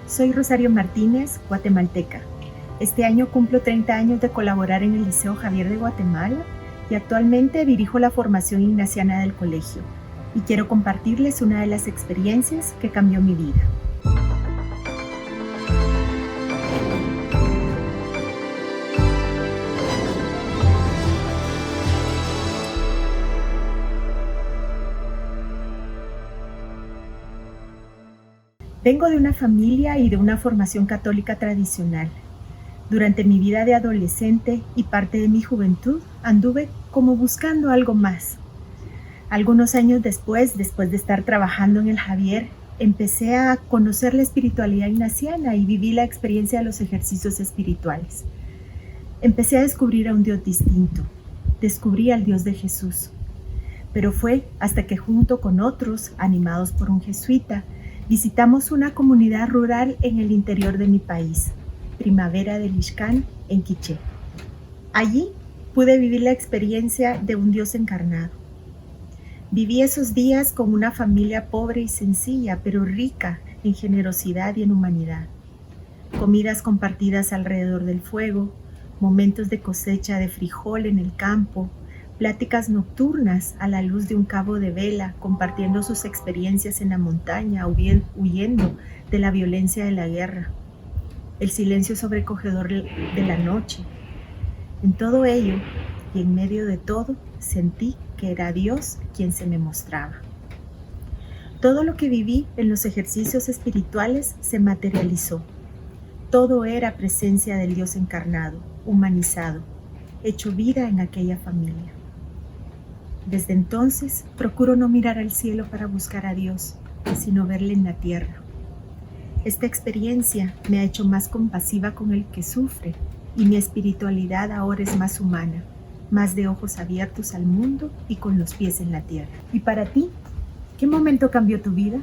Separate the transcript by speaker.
Speaker 1: Soy Rosario Martínez, guatemalteca. Este año cumplo 30 años de colaborar en el Liceo Javier de Guatemala y actualmente dirijo la formación ignaciana del colegio. Y quiero compartirles una de las experiencias que cambió mi vida. Vengo de una familia y de una formación católica tradicional. Durante mi vida de adolescente y parte de mi juventud, anduve como buscando algo más. Algunos años después de estar trabajando en el Javier, empecé a conocer la espiritualidad ignaciana y viví la experiencia de los ejercicios espirituales. Empecé a descubrir a un Dios distinto. Descubrí al Dios de Jesús. Pero fue hasta que junto con otros, animados por un jesuita, visitamos una comunidad rural en el interior de mi país, Primavera del Ixcán, en Quiché. Allí pude vivir la experiencia de un Dios encarnado. Viví esos días con una familia pobre y sencilla, pero rica en generosidad y en humanidad. Comidas compartidas alrededor del fuego, momentos de cosecha de frijol en el campo, pláticas nocturnas a la luz de un cabo de vela, compartiendo sus experiencias en la montaña, huyendo de la violencia de la guerra, el silencio sobrecogedor de la noche. En todo ello, y en medio de todo, sentí que era Dios quien se me mostraba. Todo lo que viví en los ejercicios espirituales se materializó. Todo era presencia del Dios encarnado, humanizado, hecho vida en aquella familia. Desde entonces, procuro no mirar al cielo para buscar a Dios, sino verle en la tierra. Esta experiencia me ha hecho más compasiva con el que sufre y mi espiritualidad ahora es más humana, más de ojos abiertos al mundo y con los pies en la tierra. ¿Y para ti? ¿Qué momento cambió tu vida?